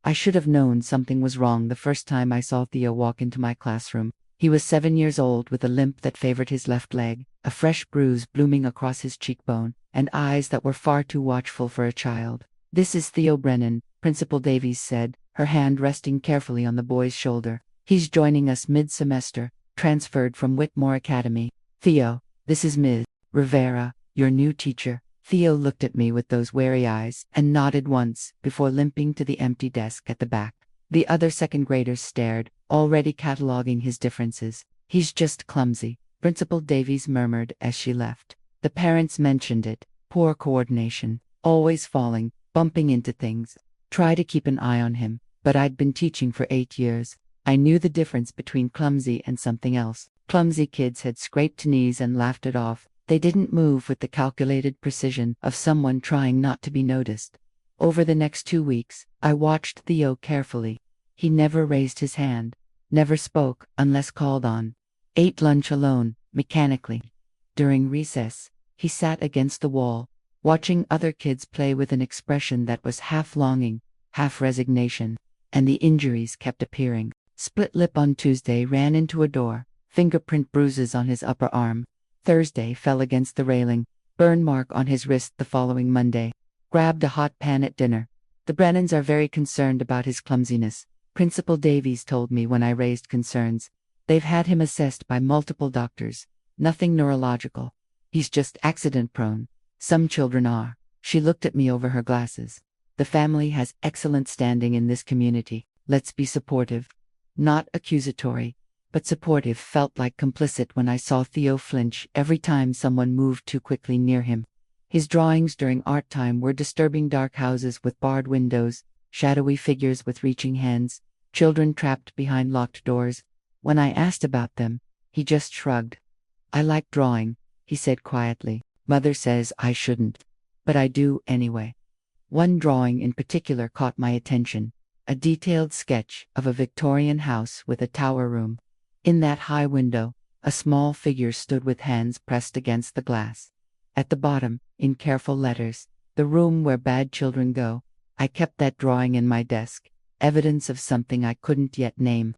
I should have known something was wrong the first time I saw Theo walk into my classroom. He was 7 years old with a limp that favored his left leg, a fresh bruise blooming across his cheekbone, and eyes that were far too watchful for a child. "This is Theo Brennan," Principal Davies said, her hand resting carefully on the boy's shoulder. "He's joining us mid-semester, transferred from Whitmore Academy. Theo, this is Ms. Rivera, your new teacher." Theo looked at me with those wary eyes and nodded once before limping to the empty desk at the back. The other second graders stared, already cataloging his differences. "He's just clumsy," Principal Davies murmured as she left. The parents mentioned it. Poor coordination, always falling, bumping into things. Try to keep an eye on him, but I'd been teaching for 8 years. I knew the difference between clumsy and something else. Clumsy kids had scraped knees and laughed it off. They didn't move with the calculated precision of someone trying not to be noticed. Over the next 2 weeks, I watched Theo carefully. He never raised his hand, never spoke unless called on, ate lunch alone, mechanically. During recess, he sat against the wall, watching other kids play with an expression that was half longing, half resignation, and the injuries kept appearing. Split lip on Tuesday, ran into a door, fingerprint bruises on his upper arm. Thursday, fell against the railing, burn mark on his wrist the following Monday. Grabbed a hot pan at dinner. "The Brennans are very concerned about his clumsiness," Principal Davies told me when I raised concerns. "They've had him assessed by multiple doctors. Nothing neurological. He's just accident-prone. Some children are." She looked at me over her glasses. "The family has excellent standing in this community. Let's be supportive." Not accusatory, but supportive. Felt like complicit when I saw Theo flinch every time someone moved too quickly near him. His drawings during art time were disturbing: dark houses with barred windows, shadowy figures with reaching hands, children trapped behind locked doors. When I asked about them, he just shrugged. "I like drawing," he said quietly. "Mother says I shouldn't, but I do anyway." One drawing in particular caught my attention, a detailed sketch of a Victorian house with a tower room. In that high window, a small figure stood with hands pressed against the glass. At the bottom, in careful letters, "The room where bad children go." I kept that drawing in my desk, evidence of something I couldn't yet name.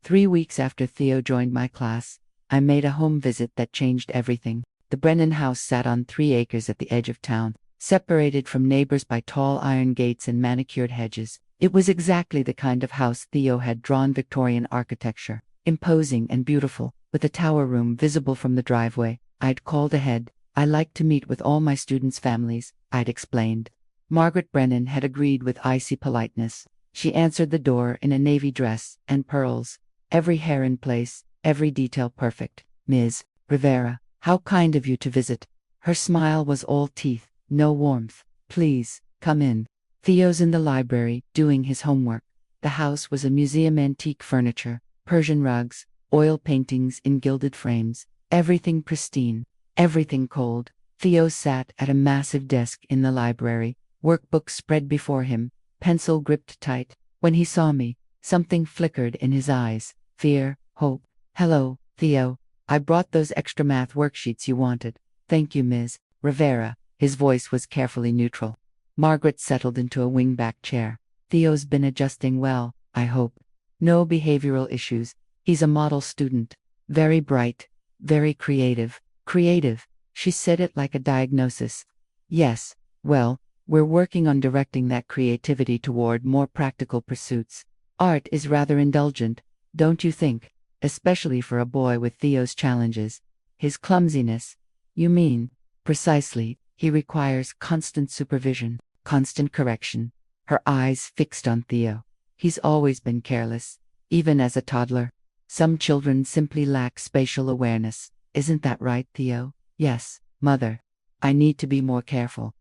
3 weeks after Theo joined my class, I made a home visit that changed everything. The Brennan house sat on 3 acres at the edge of town, separated from neighbors by tall iron gates and manicured hedges. It was exactly the kind of house Theo had drawn: Victorian architecture, imposing and beautiful, with a tower room visible from the driveway. I'd called ahead. "I like to meet with all my students' families," I'd explained. Margaret Brennan had agreed with icy politeness. She answered the door in a navy dress and pearls, every hair in place, every detail perfect. "Ms. Rivera, how kind of you to visit." Her smile was all teeth, no warmth. "Please, come in. Theo's in the library, doing his homework." The house was a museum: antique furniture, Persian rugs, oil paintings in gilded frames, everything pristine, everything cold. Theo sat at a massive desk in the library, workbooks spread before him, pencil gripped tight. When he saw me, something flickered in his eyes: fear, hope. "Hello, Theo. I brought those extra math worksheets you wanted." "Thank you, Ms. Rivera." His voice was carefully neutral. Margaret settled into a wingback chair. "Theo's been adjusting well, I hope. No behavioral issues. He's a model student. Very bright, very creative." "Creative?" She said it like a diagnosis. "Yes, well, we're working on directing that creativity toward more practical pursuits. Art is rather indulgent, don't you think? Especially for a boy with Theo's challenges. His clumsiness." "You mean?" "Precisely. He requires constant supervision, constant correction." Her eyes fixed on Theo. "He's always been careless, even as a toddler. Some children simply lack spatial awareness. Isn't that right, Theo?" "Yes, Mother. I need to be more careful."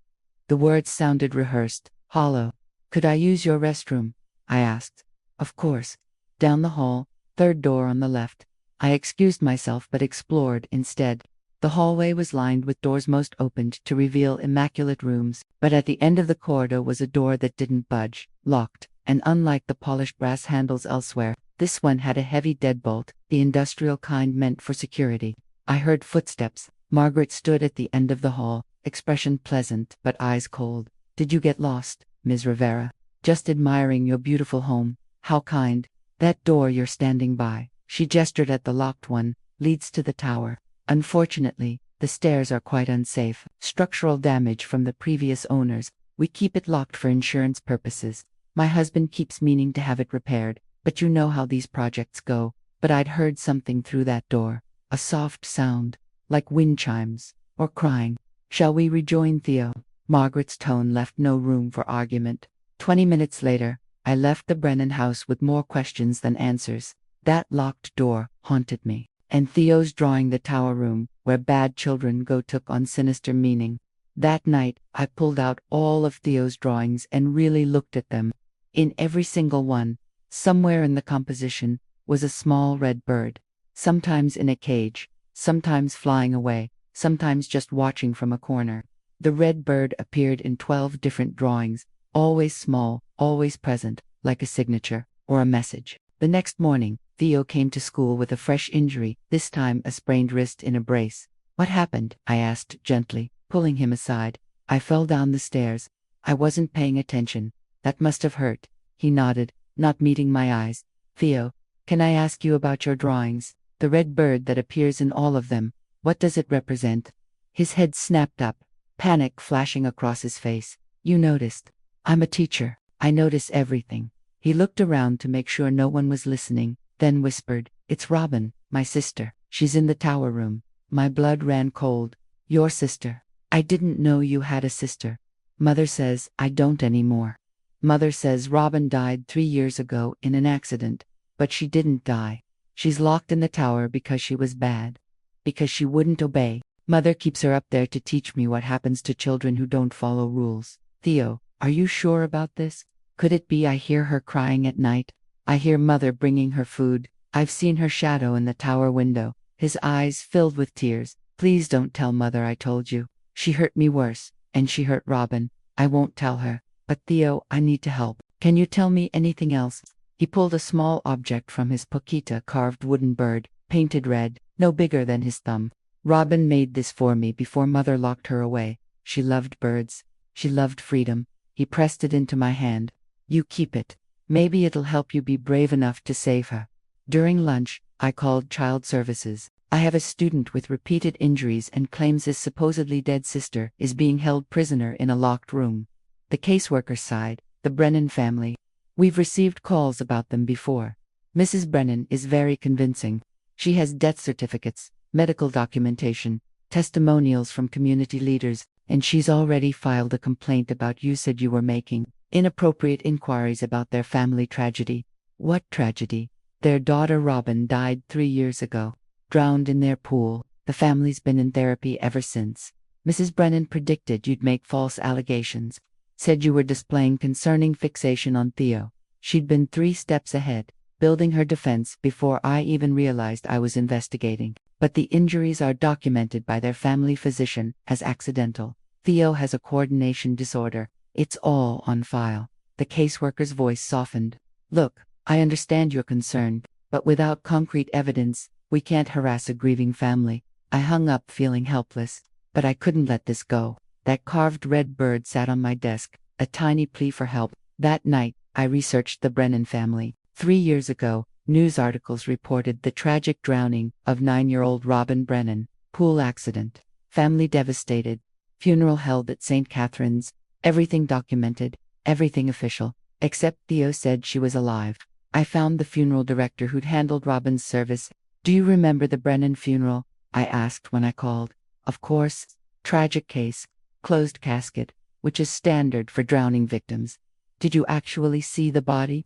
The words sounded rehearsed, hollow. "Could I use your restroom?" I asked. "Of course. Down the hall, 3rd door on the left." I excused myself but explored instead. The hallway was lined with doors most opened to reveal immaculate rooms, but at the end of the corridor was a door that didn't budge, locked, and unlike the polished brass handles elsewhere, this one had a heavy deadbolt, the industrial kind meant for security. I heard footsteps. Margaret stood at the end of the hall, expression pleasant but eyes cold. "Did you get lost, Ms. Rivera?" Just admiring your beautiful home. How kind. That door you're standing by," she gestured at the locked one, "leads to the tower. Unfortunately, the stairs are quite unsafe. Structural damage from the previous owners. We keep it locked for insurance purposes. My husband keeps meaning to have it repaired, but you know how these projects go. But I'd heard something through that door. A soft sound, like wind chimes, or crying. Shall we rejoin Theo?" Margaret's tone left no room for argument. 20 minutes later, I left the Brennan house with more questions than answers. That locked door haunted me, and Theo's drawing the tower room, where bad children go, took on sinister meaning. That night, I pulled out all of Theo's drawings and really looked at them. In every single one, somewhere in the composition, was a small red bird, sometimes in a cage, sometimes flying away, sometimes just watching from a corner. The red bird appeared in 12 different drawings, always small, always present, like a signature or a message. The next morning, Theo came to school with a fresh injury, this time a sprained wrist in a brace. "What happened?" I asked gently, pulling him aside. "I fell down the stairs. I wasn't paying attention. That must have hurt." He nodded, not meeting my eyes. "Theo, can I ask you about your drawings? The red bird that appears in all of them, what does it represent?" His head snapped up, panic flashing across his face. "You noticed. I'm a teacher. I notice everything." He looked around to make sure no one was listening, then whispered, "It's Robin, my sister. She's in the tower room." My blood ran cold. "Your sister? I didn't know you had a sister." "Mother says I don't anymore. Mother says Robin died 3 years ago in an accident, but she didn't die. She's locked in the tower because she was bad. Because she wouldn't obey. Mother keeps her up there to teach me what happens to children who don't follow rules." "Theo, are you sure about this? Could it be I hear her crying at night? I hear Mother bringing her food. I've seen her shadow in the tower window." His eyes filled with tears. "Please don't tell Mother I told you. She hurt me worse, and she hurt Robin. I won't tell her. But Theo, I need to help. Can you tell me anything else?" He pulled a small object from his poquita, carved wooden bird, painted red, no bigger than his thumb. "Robin made this for me before Mother locked her away. She loved birds. She loved freedom." He pressed it into my hand. "You keep it. Maybe it'll help you be brave enough to save her." During lunch, I called child services. "I have a student with repeated injuries and claims his supposedly dead sister is being held prisoner in a locked room." The caseworker sighed. "The Brennan family. We've received calls about them before. Mrs. Brennan is very convincing. She has death certificates, medical documentation, testimonials from community leaders, and she's already filed a complaint about you said you were making inappropriate inquiries about their family tragedy." "What tragedy?" "Their daughter Robin died 3 years ago, drowned in their pool. The family's been in therapy ever since. Mrs. Brennan predicted you'd make false allegations. Said you were displaying concerning fixation on Theo. She'd been 3 steps ahead, building her defense before I even realized I was investigating. But the injuries are documented by their family physician as accidental. Theo has a coordination disorder. It's all on file." The caseworker's voice softened. "Look, I understand your concern, but without concrete evidence, we can't harass a grieving family." I hung up feeling helpless, but I couldn't let this go. That carved red bird sat on my desk, a tiny plea for help. That night, I researched the Brennan family. 3 years ago, news articles reported the tragic drowning of 9-year-old Robin Brennan. Pool accident. Family devastated. Funeral held at St. Catherine's. Everything documented, everything official, except Theo said she was alive. I found the funeral director who'd handled Robin's service. "Do you remember the Brennan funeral?" I asked when I called. "Of course. Tragic case. Closed casket, which is standard for drowning victims." "Did you actually see the body?"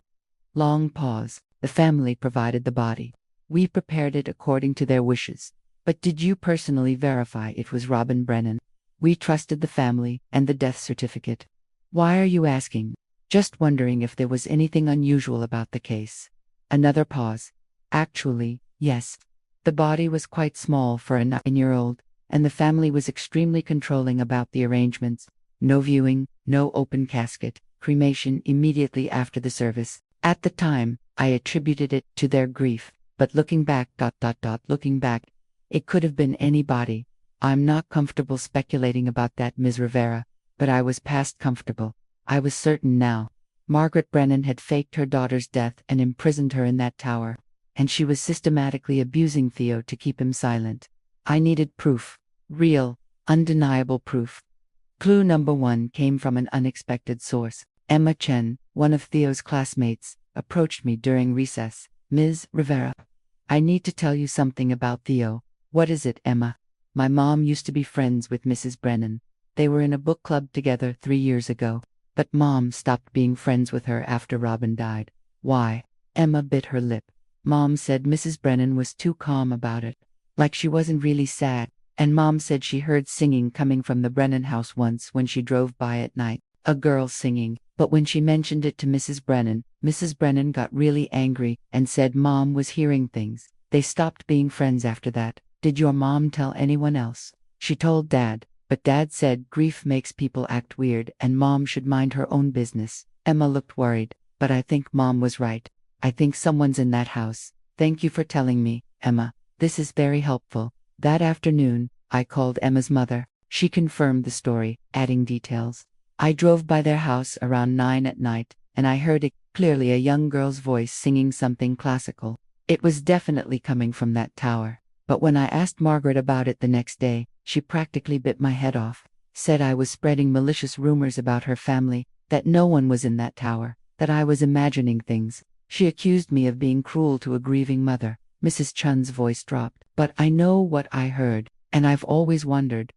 Long pause. "The family provided the body. We prepared it according to their wishes. But did you personally verify it was Robin Brennan?" "We trusted the family and the death certificate." "Why are you asking?" "Just wondering if there was anything unusual about the case." Another pause. "Actually, yes. The body was quite small for a 9-year-old, and the family was extremely controlling about the arrangements. No viewing, no open casket, cremation immediately after the service. At the time, I attributed it to their grief, but looking back, looking back, it could have been anybody. I'm not comfortable speculating about that, Ms. Rivera, but I was past comfortable. I was certain now. Margaret Brennan had faked her daughter's death and imprisoned her in that tower, and she was systematically abusing Theo to keep him silent. I needed proof. Real, undeniable proof. Clue number 1 came from an unexpected source. Emma Chen, one of Theo's classmates, approached me during recess. "Ms. Rivera, I need to tell you something about Theo." "What is it, Emma?" "My mom used to be friends with Mrs. Brennan. They were in a book club together 3 years ago. But Mom stopped being friends with her after Robin died." "Why?" Emma bit her lip. "Mom said Mrs. Brennan was too calm about it. Like she wasn't really sad. And Mom said she heard singing coming from the Brennan house once when she drove by at night. A girl singing. But when she mentioned it to Mrs. Brennan got really angry and said Mom was hearing things. They stopped being friends after that." "Did your mom tell anyone else?" "She told Dad, but Dad said grief makes people act weird and Mom should mind her own business." Emma looked worried, but I think Mom was right. "I think someone's in that house." "Thank you for telling me, Emma. This is very helpful." That afternoon, I called Emma's mother. She confirmed the story, adding details. "I drove by their house around 9 at night, and I heard it clearly, a young girl's voice singing something classical. It was definitely coming from that tower. But when I asked Margaret about it the next day, she practically bit my head off. Said I was spreading malicious rumors about her family, that no one was in that tower, that I was imagining things. She accused me of being cruel to a grieving mother." Mrs. Chun's voice dropped. "But I know what I heard, and I've always wondered, ...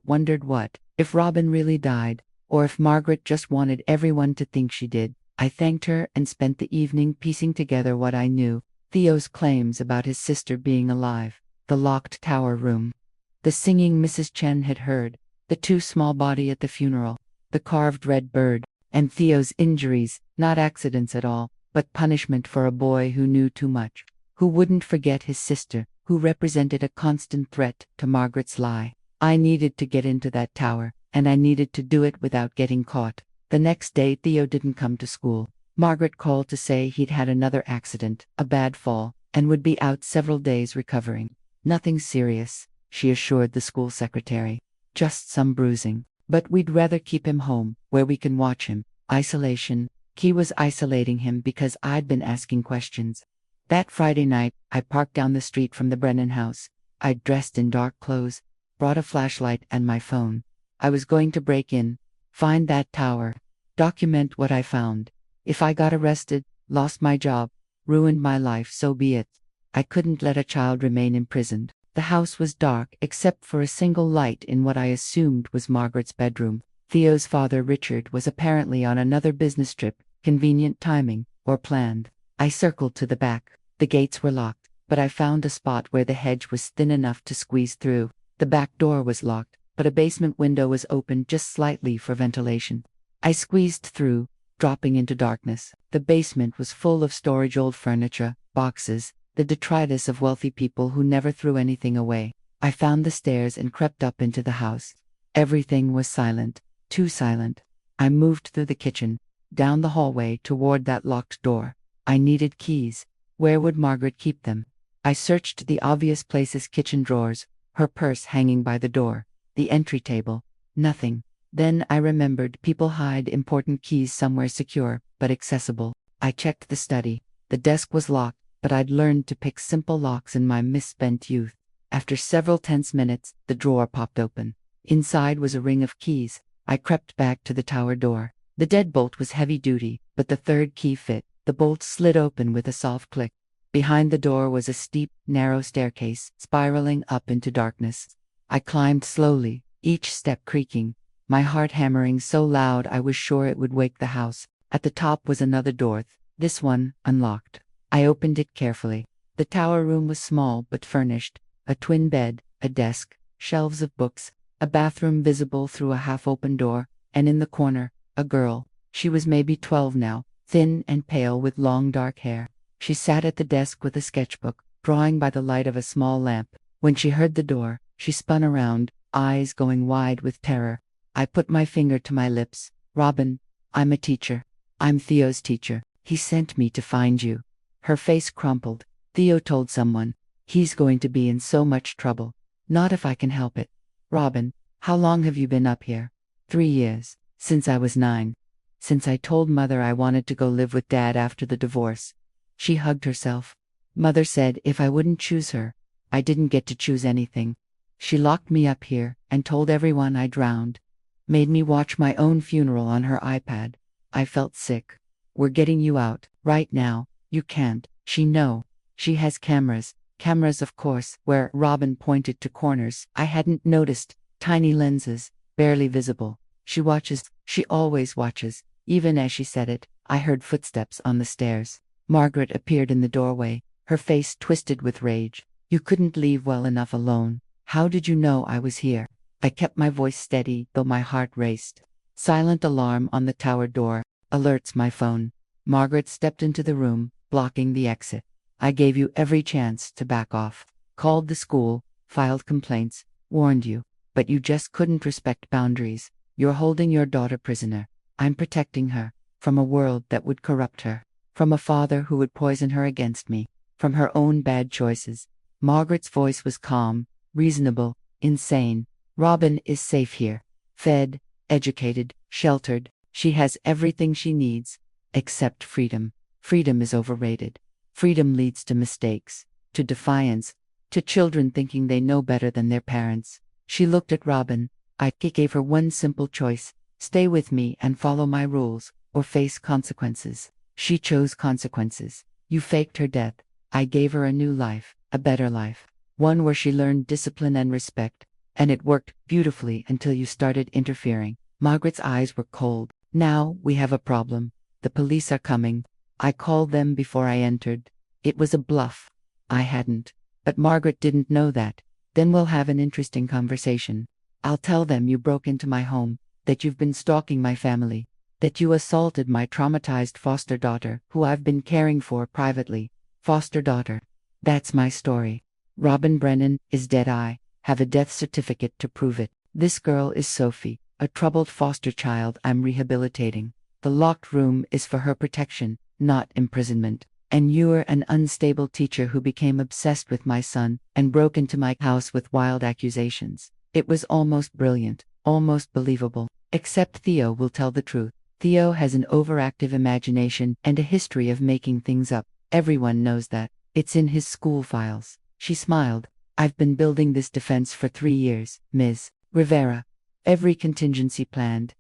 Wondered what? If Robin really died, or if Margaret just wanted everyone to think she did." I thanked her and spent the evening piecing together what I knew. Theo's claims about his sister being alive, the locked tower room, the singing Mrs. Chen had heard, the too small body at the funeral, the carved red bird, and Theo's injuries, not accidents at all, but punishment for a boy who knew too much, who wouldn't forget his sister, who represented a constant threat to Margaret's lie. I needed to get into that tower, and I needed to do it without getting caught. The next day Theo didn't come to school. Margaret called to say he'd had another accident, a bad fall, and would be out several days recovering. "Nothing serious," she assured the school secretary. "Just some bruising. But we'd rather keep him home, where we can watch him." Isolation. He was isolating him because I'd been asking questions. That Friday night, I parked down the street from the Brennan house. I'd dressed in dark clothes, brought a flashlight and my phone. I was going to break in, find that tower, document what I found. If I got arrested, lost my job, ruined my life, so be it. I couldn't let a child remain imprisoned. The house was dark except for a single light in what I assumed was Margaret's bedroom. Theo's father, Richard, was apparently on another business trip, convenient timing, or planned. I circled to the back. The gates were locked, but I found a spot where the hedge was thin enough to squeeze through. The back door was locked, but a basement window was open just slightly for ventilation. I squeezed through, dropping into darkness. The basement was full of storage, old furniture, boxes, the detritus of wealthy people who never threw anything away. I found the stairs and crept up into the house. Everything was silent, too silent. I moved through the kitchen, down the hallway toward that locked door. I needed keys. Where would Margaret keep them? I searched the obvious places: kitchen drawers, her purse hanging by the door, the entry table. Nothing. Then I remembered people hide important keys somewhere secure, but accessible. I checked the study. The desk was locked, but I'd learned to pick simple locks in my misspent youth. After several tense minutes, the drawer popped open. Inside was a ring of keys. I crept back to the tower door. The deadbolt was heavy duty, but the third key fit. The bolt slid open with a soft click. Behind the door was a steep, narrow staircase, spiraling up into darkness. I climbed slowly, each step creaking, my heart hammering so loud I was sure it would wake the house. At the top was another door, this one unlocked. I opened it carefully. The tower room was small but furnished, a twin bed, a desk, shelves of books, a bathroom visible through a half-open door, and in the corner, a girl. She was maybe 12 now, thin and pale with long dark hair. She sat at the desk with a sketchbook, drawing by the light of a small lamp. When she heard the door, she spun around, eyes going wide with terror. I put my finger to my lips. "Robin, I'm a teacher. I'm Theo's teacher. He sent me to find you." Her face crumpled. "Theo told someone. He's going to be in so much trouble. Not if I can help it." "Robin, how long have you been up here?" 3 years. Since I was 9. since I told Mother I wanted to go live with Dad after the divorce. She hugged herself. Mother said if I wouldn't choose her, I didn't get to choose anything. She locked me up here and told everyone I drowned. Made me watch my own funeral on her iPad. I felt sick. We're getting you out, right now. You can't. She has cameras. Cameras, of course, where Robin pointed to corners I hadn't noticed. Tiny lenses, barely visible. She watches. She always watches. Even as she said it, I heard footsteps on the stairs. Margaret appeared in the doorway, her face twisted with rage. You couldn't leave well enough alone. How did you know I was here? I kept my voice steady, though my heart raced. Silent alarm on the tower door. Alerts my phone. Margaret stepped into the room, blocking the exit. I gave you every chance to back off. Called the school, filed complaints, warned you. But you just couldn't respect boundaries. You're holding your daughter prisoner. I'm protecting her. From a world that would corrupt her. From a father who would poison her against me. From her own bad choices. Margaret's voice was calm, reasonable, insane. Robin is safe here. Fed, educated, sheltered. She has everything she needs. Except freedom. Freedom is overrated. Freedom leads to mistakes, to defiance, to children thinking they know better than their parents. She looked at Robin. I gave her one simple choice. Stay with me and follow my rules, or face consequences. She chose consequences. You faked her death. I gave her a new life, a better life. One where she learned discipline and respect. And it worked beautifully until you started interfering. Margaret's eyes were cold. Now we have a problem. The police are coming. I called them before I entered. It was a bluff. I hadn't. But Margaret didn't know that. Then we'll have an interesting conversation. I'll tell them you broke into my home, that you've been stalking my family, that you assaulted my traumatized foster daughter, who I've been caring for privately. Foster daughter. That's my story. Robin Brennan is dead. I have a death certificate to prove it. This girl is Sophie, a troubled foster child I'm rehabilitating. The locked room is for her protection, not imprisonment. And you're an unstable teacher who became obsessed with my son and broke into my house with wild accusations. It was almost brilliant, almost believable. Except Theo will tell the truth. Theo has an overactive imagination and a history of making things up. Everyone knows that. It's in his school files. She smiled. I've been building this defense for 3 years, Ms. Rivera. Every contingency planned.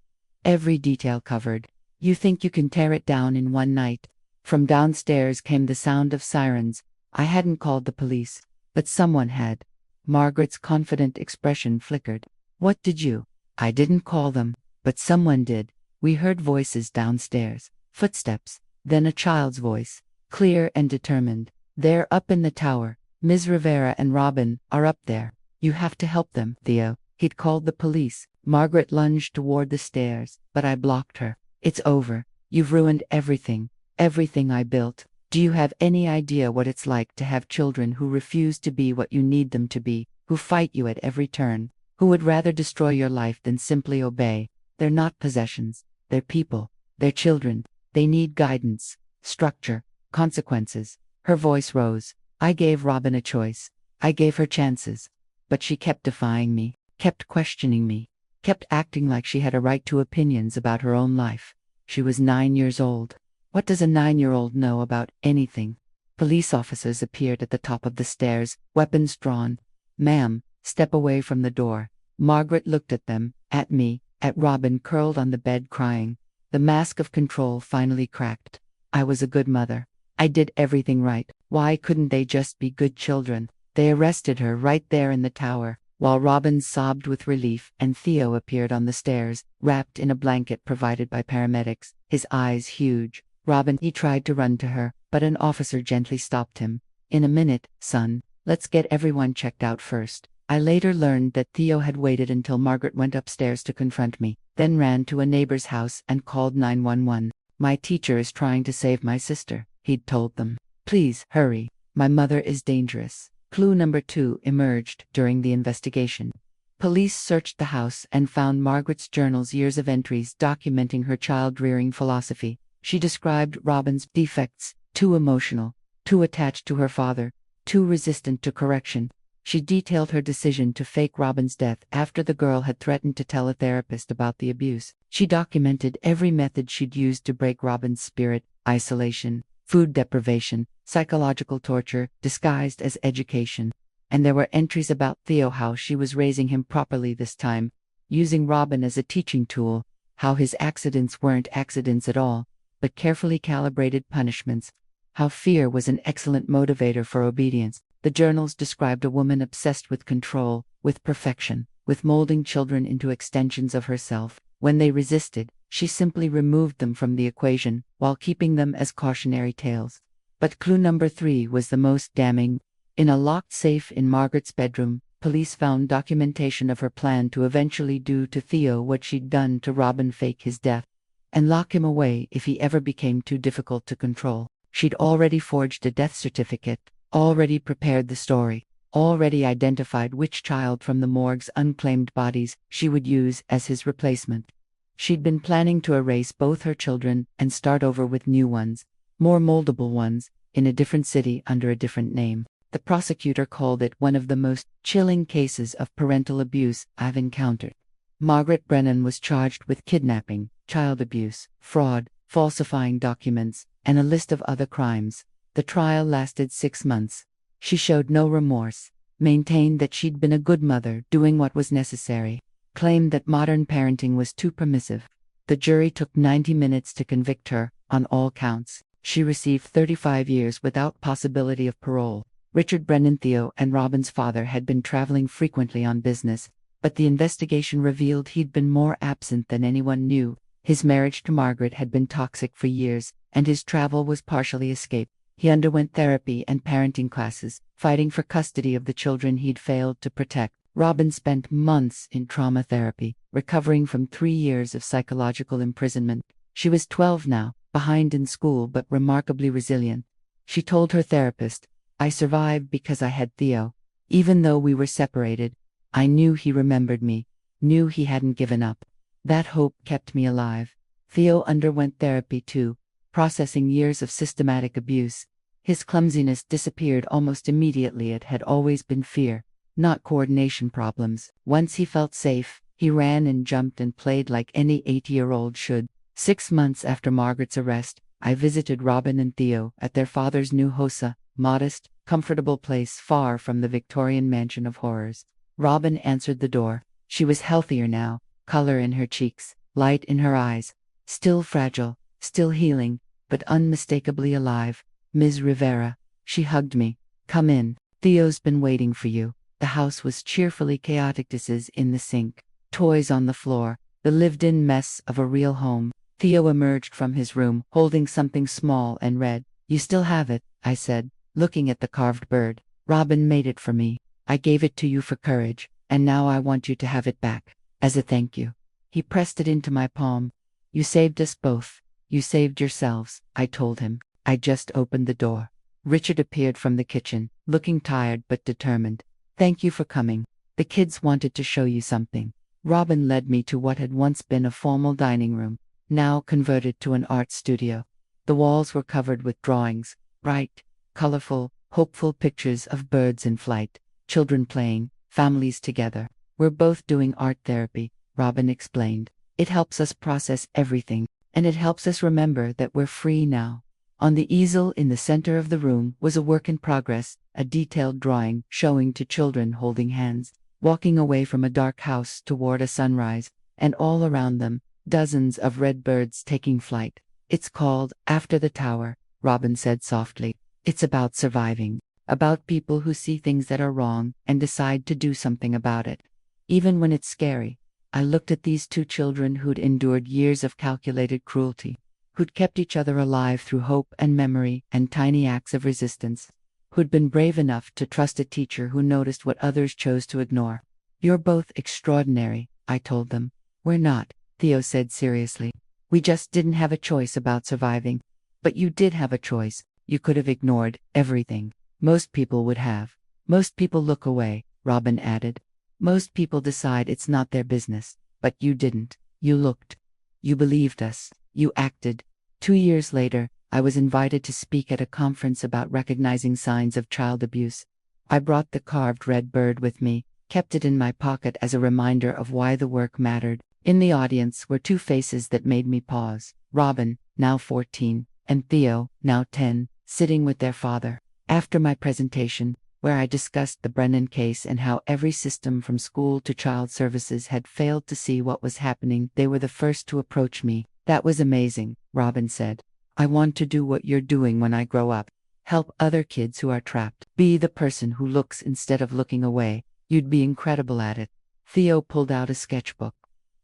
Every detail covered. You think you can tear it down in one night? From downstairs came the sound of sirens. I hadn't called the police, but someone had. Margaret's confident expression flickered. What did you? I didn't call them, but someone did. We heard voices downstairs, footsteps, then a child's voice, clear and determined. They're up in the tower. Ms. Rivera and Robin are up there. You have to help them, Theo. He'd called the police. Margaret lunged toward the stairs, but I blocked her. It's over. You've ruined everything. Everything I built. Do you have any idea what it's like to have children who refuse to be what you need them to be, who fight you at every turn, who would rather destroy your life than simply obey? They're not possessions. They're people. They're children. They need guidance, structure, consequences. Her voice rose. I gave Robin a choice. I gave her chances. But she kept defying me, kept questioning me, kept acting like she had a right to opinions about her own life. She was 9 years old. What does a 9-year-old know about anything? Police officers appeared at the top of the stairs, weapons drawn. Ma'am, step away from the door. Margaret looked at them, at me, at Robin curled on the bed crying. The mask of control finally cracked. I was a good mother. I did everything right. Why couldn't they just be good children? They arrested her right there in the tower, while Robin sobbed with relief, and Theo appeared on the stairs, wrapped in a blanket provided by paramedics, his eyes huge. Robin, he tried to run to her, but an officer gently stopped him. In a minute, son. Let's get everyone checked out first. I later learned that Theo had waited until Margaret went upstairs to confront me, then ran to a neighbor's house and called 911. My teacher is trying to save my sister, he'd told them. Please, hurry. My mother is dangerous. Clue number 2 emerged during the investigation. Police searched the house and found Margaret's journals, years of entries documenting her child-rearing philosophy. She described Robin's defects: too emotional, too attached to her father, too resistant to correction. She detailed her decision to fake Robin's death after the girl had threatened to tell a therapist about the abuse. She documented every method she'd used to break Robin's spirit: isolation, food deprivation, psychological torture, disguised as education. And there were entries about Theo, how she was raising him properly this time, using Robin as a teaching tool, how his accidents weren't accidents at all, but carefully calibrated punishments, how fear was an excellent motivator for obedience. The journals described a woman obsessed with control, with perfection, with molding children into extensions of herself. When they resisted, she simply removed them from the equation, while keeping them as cautionary tales. But clue number 3 was the most damning. In a locked safe in Margaret's bedroom, police found documentation of her plan to eventually do to Theo what she'd done to Robin: fake his death, and lock him away if he ever became too difficult to control. She'd already forged a death certificate, already prepared the story, already identified which child from the morgue's unclaimed bodies she would use as his replacement. She'd been planning to erase both her children and start over with new ones, more moldable ones, in a different city under a different name. The prosecutor called it one of the most chilling cases of parental abuse I've encountered. Margaret Brennan was charged with kidnapping, child abuse, fraud, falsifying documents, and a list of other crimes. The trial lasted 6 months. She showed no remorse, maintained that she'd been a good mother doing what was necessary, claimed that modern parenting was too permissive. The jury took 90 minutes to convict her, on all counts. She received 35 years without possibility of parole. Richard Brennan, Theo and Robin's father, had been traveling frequently on business, but the investigation revealed he'd been more absent than anyone knew. His marriage to Margaret had been toxic for years, and his travel was partially escape. He underwent therapy and parenting classes, fighting for custody of the children he'd failed to protect. Robin spent months in trauma therapy, recovering from 3 years of psychological imprisonment. She was 12 now, behind in school but remarkably resilient. She told her therapist, "I survived because I had Theo. Even though we were separated, I knew he remembered me, knew he hadn't given up. That hope kept me alive." Theo underwent therapy too, processing years of systematic abuse. His clumsiness disappeared almost immediately. It had always been fear, not coordination problems. Once he felt safe, he ran and jumped and played like any 8-year-old should. 6 months after Margaret's arrest, I visited Robin and Theo at their father's new hosa, modest, comfortable place far from the Victorian mansion of horrors. Robin answered the door. She was healthier now, color in her cheeks, light in her eyes, still fragile, still healing, but unmistakably alive. "Ms. Rivera," she hugged me. "Come in. Theo's been waiting for you." The house was cheerfully chaotic. Dishes in the sink, toys on the floor, the lived-in mess of a real home. Theo emerged from his room, holding something small and red. "You still have it," I said, looking at the carved bird. "Robin made it for me. I gave it to you for courage, and now I want you to have it back, as a thank you." He pressed it into my palm. "You saved us both. You saved yourselves," I told him. I just opened the door. Richard appeared from the kitchen, looking tired but determined. "Thank you for coming. The kids wanted to show you something." Robin led me to what had once been a formal dining room, now converted to an art studio. The walls were covered with drawings, bright, colorful, hopeful pictures of birds in flight, children playing, families together. "We're both doing art therapy," Robin explained. "It helps us process everything, and it helps us remember that we're free now." On the easel in the center of the room was a work in progress, a detailed drawing showing 2 children holding hands, walking away from a dark house toward a sunrise, and all around them, dozens of red birds taking flight. "It's called After the Tower," Robin said softly. "It's about surviving, about people who see things that are wrong and decide to do something about it, even when it's scary." I looked at these 2 children who'd endured years of calculated cruelty, who'd kept each other alive through hope and memory and tiny acts of resistance, who'd been brave enough to trust a teacher who noticed what others chose to ignore. "You're both extraordinary," I told them. "We're not," Theo said seriously. "We just didn't have a choice about surviving." "But you did have a choice. You could have ignored everything. Most people would have. Most people look away," Robin added. "Most people decide it's not their business. But you didn't. You looked. You believed us. You acted." 2 years later, I was invited to speak at a conference about recognizing signs of child abuse. I brought the carved red bird with me, kept it in my pocket as a reminder of why the work mattered. In the audience were two faces that made me pause: Robin, now 14, and Theo, now 10, sitting with their father. After my presentation, where I discussed the Brennan case and how every system from school to child services had failed to see what was happening, they were the first to approach me. "That was amazing," Robin said. "I want to do what you're doing when I grow up. Help other kids who are trapped. Be the person who looks instead of looking away. You'd be incredible at it." Theo pulled out a sketchbook.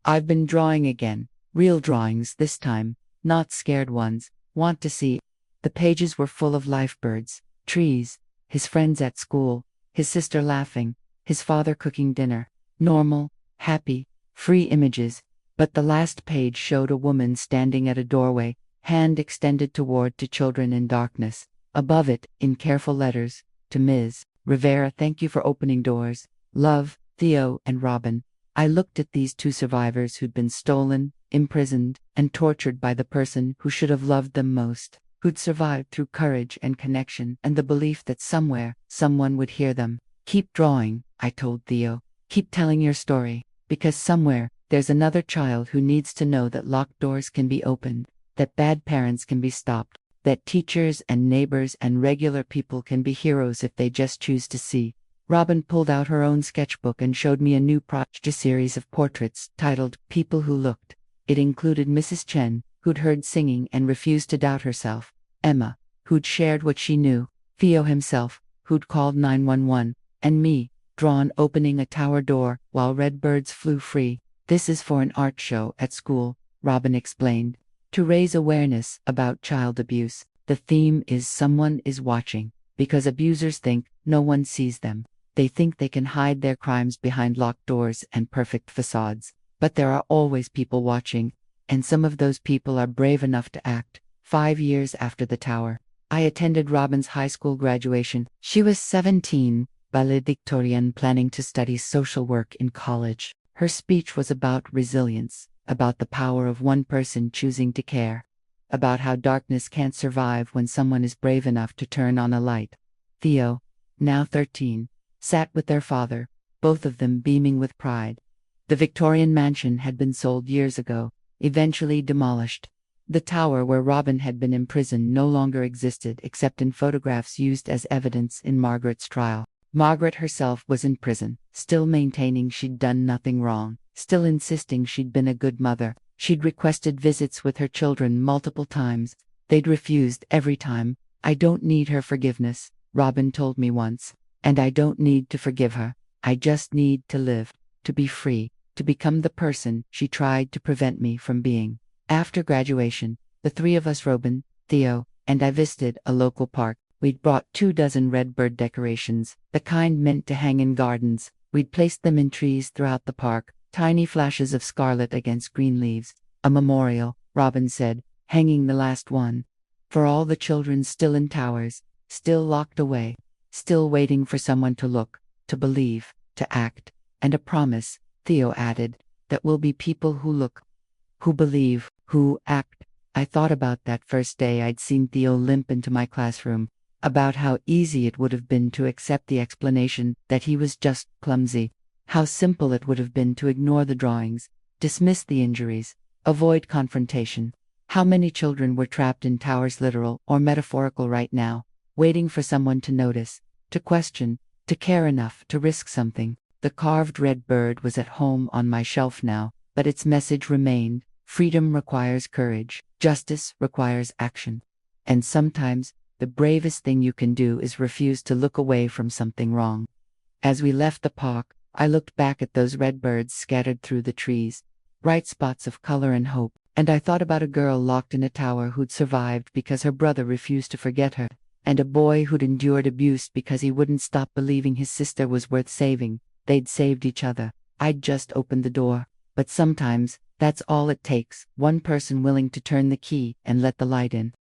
"I've been drawing again. Real drawings this time, not scared ones. Want to see?" The pages were full of life birds, trees, his friends at school, his sister laughing, his father cooking dinner. Normal, happy, free images. But the last page showed a woman standing at a doorway, hand extended toward two children in darkness. Above it, in careful letters, "To Ms. Rivera, thank you for opening doors. Love, Theo and Robin." I looked at these two survivors who'd been stolen, imprisoned, and tortured by the person who should have loved them most, who'd survived through courage and connection and the belief that somewhere, someone would hear them. "Keep drawing," I told Theo. "Keep telling your story, because somewhere, there's another child who needs to know that locked doors can be opened, that bad parents can be stopped, that teachers and neighbors and regular people can be heroes if they just choose to see." Robin pulled out her own sketchbook and showed me a new project series of portraits titled "People Who Looked." It included Mrs. Chen, who'd heard singing and refused to doubt herself; Emma, who'd shared what she knew; Theo himself, who'd called 911; and me, drawn opening a tower door while red birds flew free. "This is for an art show at school," Robin explained, "to raise awareness about child abuse. The theme is someone is watching, because abusers think no one sees them. They think they can hide their crimes behind locked doors and perfect facades. But there are always people watching, and some of those people are brave enough to act." 5 years after the tower, I attended Robin's high school graduation. She was 17, valedictorian, planning to study social work in college. Her speech was about resilience, about the power of one person choosing to care, about how darkness can't survive when someone is brave enough to turn on a light. Theo, now 13, sat with their father, both of them beaming with pride. The Victorian mansion had been sold years ago, eventually demolished. The tower where Robin had been imprisoned no longer existed except in photographs used as evidence in Margaret's trial. Margaret herself was in prison, still maintaining she'd done nothing wrong, still insisting she'd been a good mother. She'd requested visits with her children multiple times. They'd refused every time. "I don't need her forgiveness," Robin told me once. "And I don't need to forgive her. I just need to live, to be free, to become the person she tried to prevent me from being." After graduation, the three of us, Robin, Theo, and I, visited a local park. We'd brought 24 red bird decorations, the kind meant to hang in gardens. We'd placed them in trees throughout the park, tiny flashes of scarlet against green leaves. "A memorial," Robin said, hanging the last one, "for all the children still in towers, still locked away, still waiting for someone to look, to believe, to act. And a promise," Theo added, "that will be people who look, who believe, who act." I thought about that first day I'd seen Theo limp into my classroom, about how easy it would have been to accept the explanation that he was just clumsy, how simple it would have been to ignore the drawings, dismiss the injuries, avoid confrontation. How many children were trapped in towers, literal or metaphorical, right now, waiting for someone to notice, to question, to care enough to risk something. The carved red bird was at home on my shelf now, but its message remained: freedom requires courage, justice requires action. And sometimes, the bravest thing you can do is refuse to look away from something wrong. As we left the park, I looked back at those red birds scattered through the trees, bright spots of color and hope, and I thought about a girl locked in a tower who'd survived because her brother refused to forget her, and a boy who'd endured abuse because he wouldn't stop believing his sister was worth saving. They'd saved each other. I'd just opened the door. But sometimes, that's all it takes, one person willing to turn the key and let the light in.